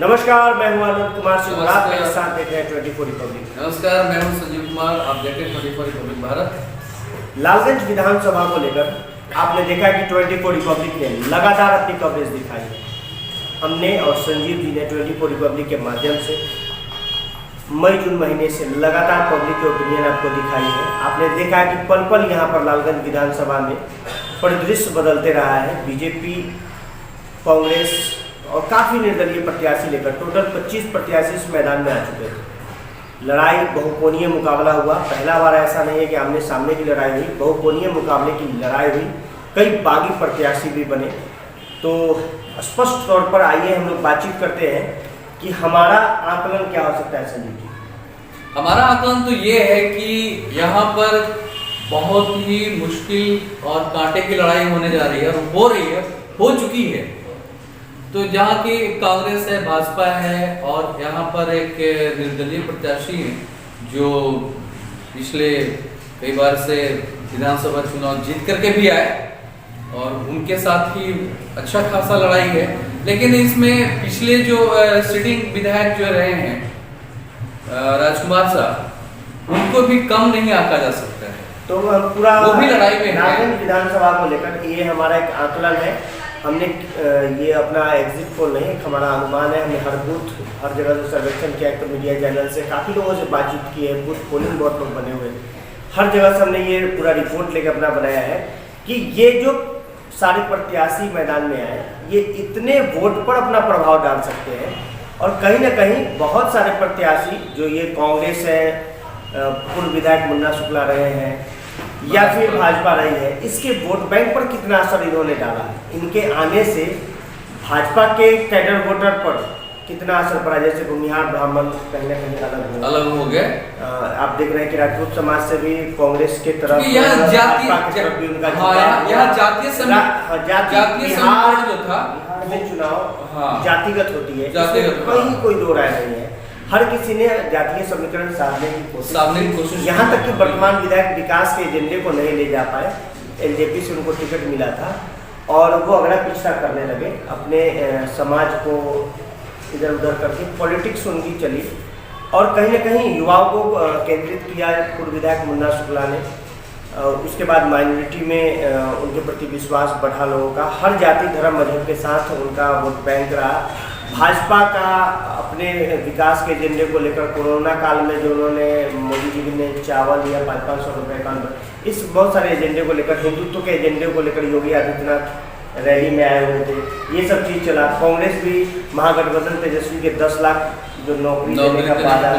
नमस्कार, मैं हूं आनंद कुमार सिंह और आप मेरे साथ देख रहे हैं 24 रिपब्लिक। नमस्कार, मैं हूं संजीव कुमार, आप देख रहे हैं 24 रिपब्लिक भारत। लालगंज विधानसभा को लेकर आपने देखा कि 24 रिपब्लिक ने लगातार अपनी कवरेज दिखाई है। हमने और संजीव जी ने 24 रिपब्लिक के माध्यम से मई जून महीने से लगातार पब्लिक की ओपिनियन आपको दिखाई है। आपने देखा है कि पल पल यहाँ पर लालगंज विधानसभा में परिदृश्य बदलते रहा है। बीजेपी, कांग्रेस और काफ़ी निर्दलीय प्रत्याशी लेकर टोटल 25 प्रत्याशी इस मैदान में आ चुके थे। लड़ाई बहुकोणीय मुकाबला हुआ। पहला बार ऐसा नहीं है कि आमने सामने की लड़ाई हुई, बहुकोणीय मुकाबले की लड़ाई हुई। कई बागी प्रत्याशी भी बने। तो स्पष्ट तौर पर आइए हम लोग बातचीत करते हैं कि हमारा आकलन क्या हो सकता है। संजीव जी, हमारा आकलन तो ये है कि यहाँ पर बहुत ही मुश्किल और कांटे की लड़ाई होने जा रही है और हो रही है, हो चुकी है। तो जहाँ की कांग्रेस है, भाजपा है और यहाँ पर एक निर्दलीय प्रत्याशी हैं जो पिछले कई बार से विधानसभा चुनाव जीत करके भी आए और उनके साथ ही अच्छा खासा लड़ाई है। लेकिन इसमें पिछले जो सिटिंग विधायक जो रहे हैं राजकुमार साहब, उनको भी कम नहीं आंका जा सकता है। तो हम पूरा वो भी लड़ाई में लालगंज विधानसभा को लेकर ये हमारा एक आकलन है। हमने ये अपना एग्जिट पोल नहीं, हमारा अनुमान है। हमने हर बूथ, हर जगह से सर्वेक्षण किया, तो मीडिया चैनल से काफ़ी लोगों से बातचीत की है। बूथ पोलिंग बहुत लोग बने हुए हैं। हर जगह से हमने ये पूरा रिपोर्ट लेकर अपना बनाया है कि ये जो सारे प्रत्याशी मैदान में आए, ये इतने वोट पर अपना प्रभाव डाल सकते हैं। और कहीं ना कहीं बहुत सारे प्रत्याशी जो ये कांग्रेस है, पूर्व विधायक मुन्ना शुक्ला रहे हैं या फिर भाजपा रही है, इसके वोट बैंक पर कितना असर इन्होंने डाला है। इनके आने से भाजपा के कैडर वोटर पर कितना असर पड़ा। जैसे भूमिहार ब्राह्मण कहीं ना कहीं अलग हो गए। आप देख रहे हैं कि राजपूत समाज से भी कांग्रेस के तरफ जातीय समीकरण जो था, बिहार में चुनाव जातिगत होती है, कहीं कोई दो राय नहीं है। हर किसी ने जातीय समीकरण साधने की कोशिश यहाँ तक कि वर्तमान विधायक विकास के एजेंडे को नहीं ले जा पाए। एलजेपी से उनको टिकट मिला था और वो अगला पिछड़ा करने लगे, अपने समाज को इधर उधर करके पॉलिटिक्स उनकी चली और कहीं ना कहीं युवाओं को केंद्रित किया पूर्व विधायक मुन्ना शुक्ला ने। उसके बाद माइनॉरिटी में उनके प्रति विश्वास बढ़ा लोगों का। हर जाति धर्म मजहब के साथ उनका वोट बैंक रहा। भाजपा का अपने विकास के एजेंडे को लेकर कोरोना काल में जो उन्होंने मोदी जी ने चावल या 500 रुपये का, इस बहुत सारे एजेंडे को लेकर, हिंदुत्व के एजेंडे को लेकर योगी आदित्यनाथ रैली में आए हुए थे। ये सब चीज़ चला। कांग्रेस भी महागठबंधन तेजस्वी के 10 लाख जो नौकरी देने का वादा,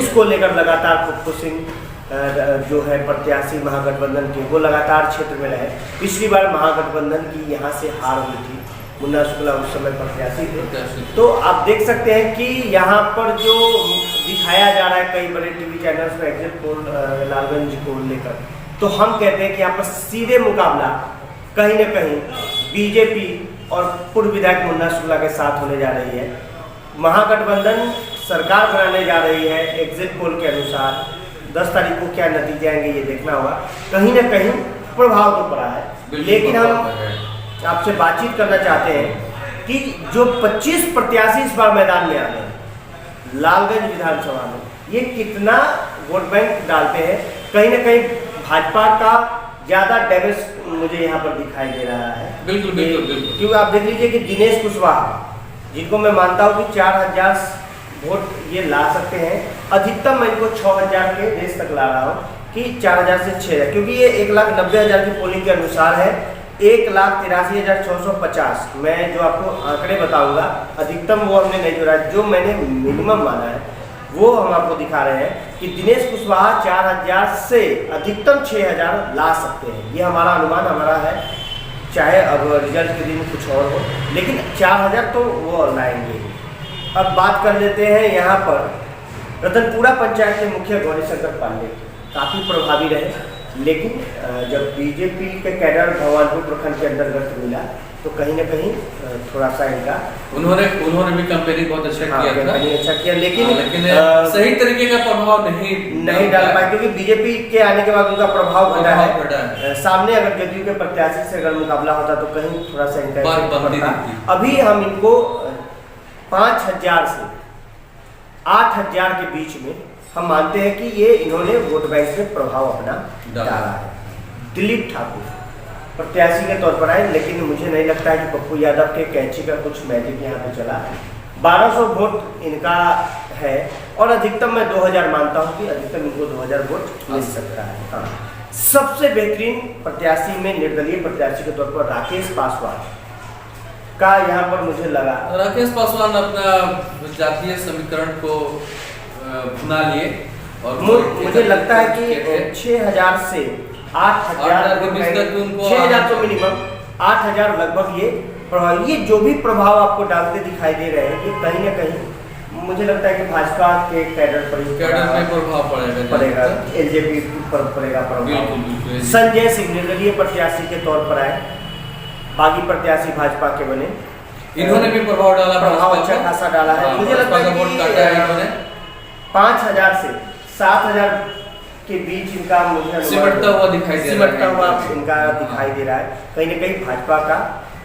उसको लेकर लगातार पप्पू सिंह जो है प्रत्याशी महागठबंधन के, वो लगातार क्षेत्र में रहे। पिछली बार महागठबंधन की यहाँ से हार हुई थी। मुन्ना शुक्ला उस समय प्रत्याशी थे। तो आप देख सकते हैं कि यहाँ पर जो दिखाया जा रहा है कई बड़े टीवी चैनल्स में एग्जिट पोल लालगंज को लेकर, तो हम कहते हैं कि यहाँ पर सीधे मुकाबला कहीं ना कहीं बीजेपी और पूर्व विधायक मुन्ना शुक्ला के साथ होने जा रही है। महागठबंधन सरकार बनाने जा रही है। एग्जिट पोल के अनुसार 10 तारीख को क्या नतीजे आएंगे ये देखना होगा। कहीं ना कहीं प्रभाव तो पड़ा है। लेकिन हम आपसे बातचीत करना चाहते हैं कि जो 25 प्रत्याशी इस बार मैदान में आ गए लालगंज विधानसभा में, ये कितना वोट बैंक डालते हैं। कहीं ना कहीं भाजपा का ज़्यादा डैमेज मुझे यहाँ पर दिखाई दे रहा है। बिल्कुल बिल्कुल बिल्कुल। क्योंकि आप देख लीजिए कि दिनेश कुशवाहा, जिनको मैं मानता हूँ कि 4000 वोट ये ला सकते हैं, अधिकतम मैं इनको 6000 के रेस तक ला रहा हूँ कि 4000 से 6000, क्योंकि ये 1,90,000 की पोलिंग के अनुसार है। 1,83,650 मैं जो आपको आंकड़े बताऊंगा, अधिकतम वो हमने नहीं जोड़ा, जो मैंने मिनिमम माना है वो हम आपको दिखा रहे हैं कि दिनेश कुशवाहा 4000 से अधिकतम 6000 ला सकते हैं। ये हमारा अनुमान हमारा है, चाहे अब रिजल्ट के दिन कुछ और हो, लेकिन 4000 तो वो लाएंगे। अब बात कर लेते हैं यहाँ पर रतनपुरा पंचायत के मुखिया गौरीशंकर पांडे काफ़ी प्रभावी रहे। लेकिन जब बीजेपी के कैडर भगवानपुर प्रखंड के अंतर्गत मिला तो कहीं ना कहीं थोड़ा सा इनका उन्होंने भी कैंपेनिंग बहुत अच्छा किया, लेकिन सही तरीके का प्रभाव नहीं डाल पाए, क्योंकि बीजेपी के आने के बाद उनका प्रभाव घटा है। सामने अगर जदयू के प्रत्याशी से अगर मुकाबला होता तो कहीं थोड़ा सा इनका। अभी हम इनको 5,000 से 8,000 के बीच में हम मानते हैं कि ये इन्होंने वोट बैंक में प्रभाव अपना डाला है। दिलीप ठाकुर प्रत्याशी के तौर पर आए, लेकिन मुझे नहीं लगता है कि पप्पू यादव के कैंची का कुछ मैजिक यहाँ पे चला है। 1200 वोट इनका है और अधिकतम मैं 2000 मानता हूँ कि अधिकतम इनको 2000 वोट मिल सकता है। हाँ, सबसे बेहतरीन प्रत्याशी में निर्दलीय प्रत्याशी के तौर पर राकेश पासवान का यहाँ पर मुझे लगा। राकेश पासवान अपना जातीय समीकरण को भुना लिए और मुझे लगता है कि 6,000 से 8,000 के बीच तक उनको 6,000 तो मिनिमम 8,000 लगभग ये प्रभाव, ये जो भी प्रभाव आपको डालते दिखाई दे रहे हैं, ये कहीं ना कहीं मुझे लगता है कि भाजपा के कैडर में प्रभाव पड़ेगा, एलजेपी पर पड़ेगा प्रभाव। संजय सिंह निर्दलीय प्रत्याशी के तौर पर आए, बागी प्रत्याशी भाजपा के बने, इन्होंने भी प्रभाव डाला, प्रभाव अच्छा खासा डाला है। मुझे लगता है कि 5,000 से 7,000 के बीच इनका मुझे सिमटता हुआ दिखाई दे रहा है। कहीं ना कहीं भाजपा का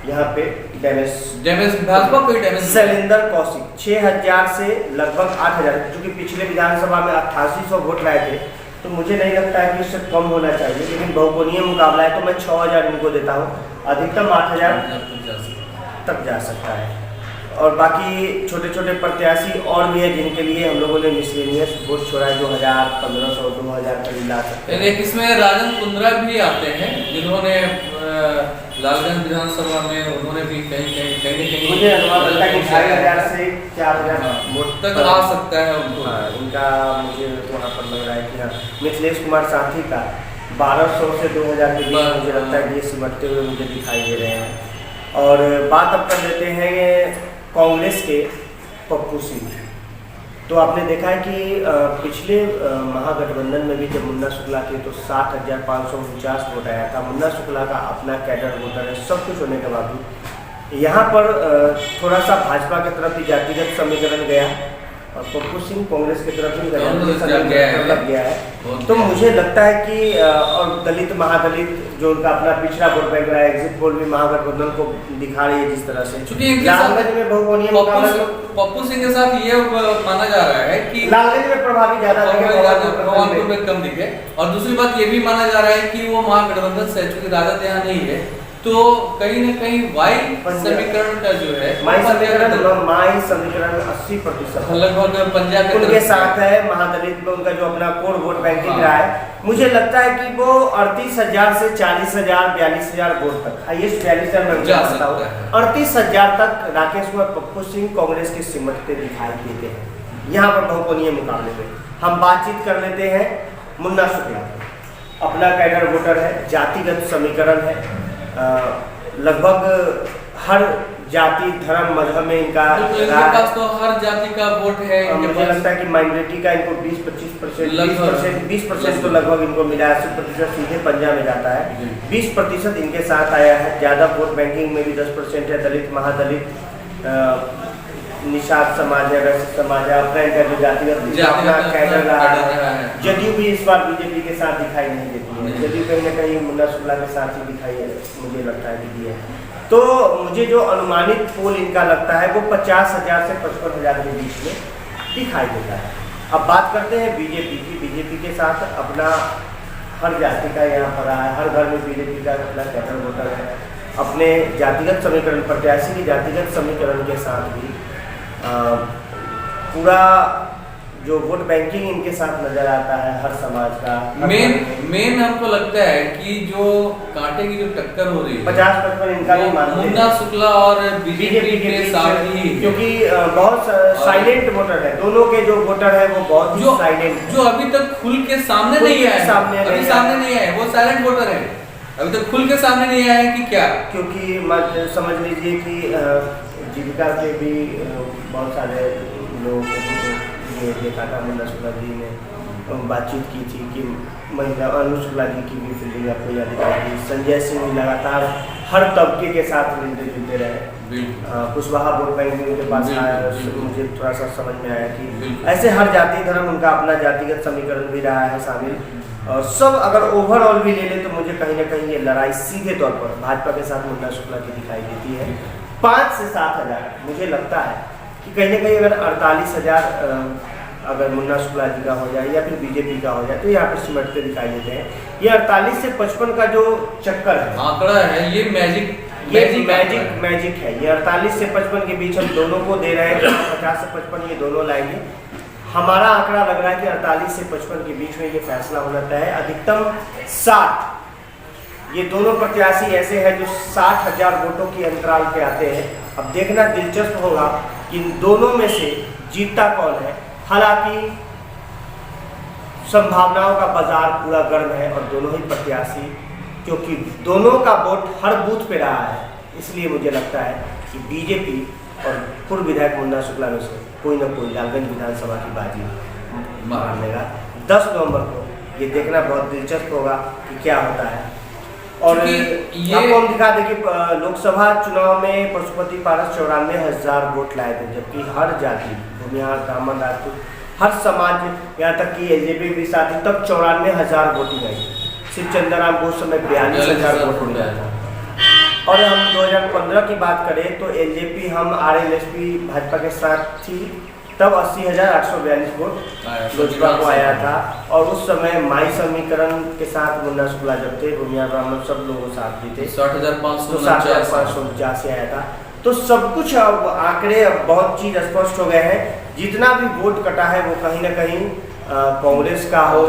यहाँ पे डैमेज भाजपा कोई डैमेज। शैलेंद्र कौशिक 6,000 से लगभग 8,000, क्योंकि पिछले विधानसभा में 8800 वोट लाए थे, तो मुझे नहीं लगता है कि इससे कम होना चाहिए, लेकिन बहुकोणीय मुकाबला है तो मैं 6,000 इनको देता हूँ, अधिकतम 8,000 तक जा सकता है। और बाकी छोटे छोटे प्रत्याशी और भी है जिनके लिए हम लोगों ने मिसलेनियस वोट छोड़ा है, 2,000, 1,500, 2,000 करीब ला सकते हैं। इसमें राजन कुंद्रा भी आते हैं, जिन्होंने लालगंज विधानसभा में उन्होंने भी कहीं मुझे अनुमान लगता है कि 2,500 से 4,000 वोट तक आ सकता है उनको। उनका मुझे वहाँ पर लग रहा है कि हाँ, मिथिलेश कुमार साथी का 1,200 से 2,000 के बीच मुझे लगता है कि ये सिमटते हुए मुझे दिखाई दे रहे हैं। और बात अब कर लेते हैं कांग्रेस के पप्पू सिंह। तो आपने देखा है कि पिछले महागठबंधन में भी जब मुन्ना शुक्ला थे तो 60,549 वोट आया था। मुन्ना शुक्ला का अपना कैडर वोटर है, सब कुछ होने के बावजूद यहाँ पर थोड़ा सा भाजपा की तरफ भी जातिगत समीकरण गया और पप्पू सिंह कांग्रेस की तरफ भी गया है। तो मुझे लगता है कि और दलित महादलित जो उनका अपना पिछड़ा वोट बैंक रहा है, एग्जिट पोल भी महागठबंधन को दिखा रही है जिस तरह से। लालगंज में बहुकोणीय मुकाबला पप्पू सिंह के साथ ये माना जा रहा है कि लालगंज में प्रभावी ज्यादा भगवानपुर में कम दिखे, और दूसरी बात ये भी माना जा रहा है कि वो महागठबंधन से चूंकि राजद यहाँ नहीं है तो कहीं न कहीं वाई समीकरण का जो है माई समीकरण 80% लगभग पंजाब उनके साथ है। महादलित में उनका जो अपना कोर वोट बैंकिंग रहा है, मुझे लगता है कि वो 38,000 से 40,000 42,000 वोट तक, हाईएस्ट 42,000 मैं जा सकता हूँ, 38,000 तक राकेश कुमार पप्पू सिंह कांग्रेस के सिमटते दिखाई देते हैं। यहाँ पर बहुकोणीय मुकाबले में हम बातचीत कर लेते हैं मुन्ना शुक्ला, अपना कैडर वोटर है, जातिगत समीकरण है, लगभग हर जाति धर्म मजहब में इनका पास तो हर जाति का वोट है। मुझे लगता है कि माइनॉरिटी का इनको 20% तो लगभग इनको मिला है, 80% सीधे पंजाब में जाता है, 20% इनके साथ आया है। ज्यादा वोट बैंकिंग में भी 10% है, दलित महादलित निषाद समाज है, वैश्य समाज है, अपना जो जातिगत कैडर रहा है। जदयू भी इस बार बीजेपी के साथ दिखाई नहीं देती है, जदयू कहीं ना कहीं मुन्ना शुक्ला के साथ ही दिखाई है, मुझे लगता है कि है। तो मुझे जो अनुमानित पोल इनका लगता है वो 50,000 से 55,000 के बीच में दिखाई देता है। अब बात करते हैं बीजेपी की। बीजेपी के साथ अपना हर जाति का यहाँ पर रहा है, हर घर में बीजेपी का अपना कैडर वोटर है, अपने जातिगत समीकरण प्रत्याशी के जातिगत समीकरण के साथ भी पूरा जो वोट बैंकिंग इनके साथ नजर आता है हर समाज का। मेन हमको लगता है कि जो कांटे की जो टक्कर हो रही है 50-55 इनका भी मानते हैं मुन्ना शुक्ला और बीजेपी के साथ ही, क्योंकि बहुत साइलेंट वोटर है, दोनों के जो वोटर है वो बहुत ही साइलेंट, जो अभी तक खुल के सामने नहीं आए, वो साइलेंट वोटर है, अभी तक खुल के सामने नहीं आया है कि क्या, क्योंकि समझ लीजिए कि जीविका के भी बहुत सारे लोग ये देखा था। मुन्ना शुक्ला जी ने बातचीत की थी कि महिला अनु शुक्ला जी की भी फील्डिंग आपको याद दिखाई। संजय सिंह लगातार हर तबके के साथ मिलते जुलते रहे, कुशवाहा वोट बैंक में उनके पास आया, मुझे थोड़ा सा समझ में आया कि ऐसे हर जाति धर्म उनका अपना जातिगत समीकरण भी रहा है शामिल। और सब अगर ओवरऑल भी ले ले तो मुझे कहीं ना कहीं ये लड़ाई सीधे तौर पर भाजपा के साथ मुन्ना शुक्ला की दिखाई देती है। 5 से 7 हज़ार मुझे लगता है कि कहीं ना कहीं अगर 48,000 अगर मुन्ना शुक्ला जी का हो जाए या फिर बीजेपी का हो जाए तो यहाँ पे सिमटते दिखाई देते हैं। ये 48 से 55 का जो चक्कर है, आंकड़ा है, ये मैजिक है। ये 48 से 55 के बीच हम दोनों को दे रहे हैं, 50 से 55 ये दोनों लाएंगे। हमारा आंकड़ा लग रहा है कि 48 से 55 के बीच में ये फैसला होना तय है। अधिकतम 60 ये दोनों प्रत्याशी ऐसे हैं जो 60,000 वोटों की अंतराल पे आते हैं। अब देखना दिलचस्प होगा कि इन दोनों में से जीतता कौन है। हालांकि संभावनाओं का बाजार पूरा गर्म है और दोनों ही प्रत्याशी, क्योंकि दोनों का वोट हर बूथ पे रहा है, इसलिए मुझे लगता है कि बीजेपी और पूर्व विधायक मुन्ना शुक्ला में से कोई ना कोई लालगंज विधानसभा की बाजी मार लेगा। 10 नवंबर को ये देखना बहुत दिलचस्प होगा कि क्या होता है। और आपको हम दिखा दें कि लोकसभा चुनाव में पशुपति पारस 94,000 वोट लाए थे, जबकि हर जाति, भूमिहार, ब्राह्मण, राजपूत, हर समाज, यहाँ तक कि एलजेपी भी साथ ही, तब 94,000 वोटिंग आई। सिर्फ चंद्रराम बोस समय 42,000 वोट मिला था। और हम 2015 की बात करें तो एलजेपी हम आरएलएसपी भाजपा के साथ थी, तब 80,842 वोट लोजपा को आया था। और उस समय माई समीकरण के साथ मुन्ना शुक्ला जब थे, भूमिहार, ब्राह्मण सब लोगों साथ भी थे, 60,549 आया था। तो सब कुछ अब आंकड़े, अब बहुत चीज स्पष्ट हो गए हैं। जितना भी वोट कटा है वो कहीं ना कहीं कांग्रेस का हो,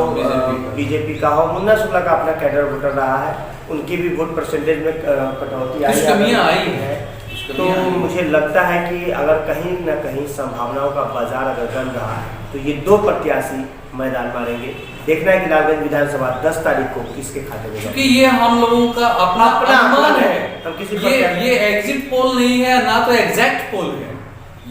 बीजेपी का हो, मुन्ना शुक्ला का अपना कैडर वोटर रहा है, उनकी भी वोट परसेंटेज में कटौती आई है। तो मुझे लगता है कि अगर कहीं ना कहीं संभावनाओं का बाजार अगर गर्म रहा तो ये दो प्रत्याशी मैदान मारेंगे। देखना है कि लालगंज विधानसभा 10 तारीख को किसके खाते में, क्योंकि ये हम लोगों का अपना अनुमान है। हम किसी ये एग्जिट पोल नहीं है, ना तो एग्जैक्ट पोल है,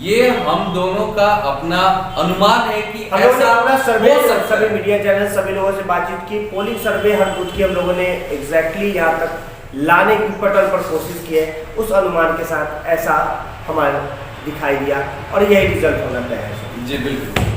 ये हम दोनों का अपना अनुमान है कि ऐसा अपना सर्वे, सभी मीडिया चैनल, सभी लोगों से बातचीत की, पोलिंग सर्वे हर बूथ की हम लोगों ने एग्जैक्टली यहाँ तक लाने की पटल पर कोशिश की है। उस अनुमान के साथ ऐसा हमारा दिखाई दिया और यही रिजल्ट होना तय है। जी बिल्कुल।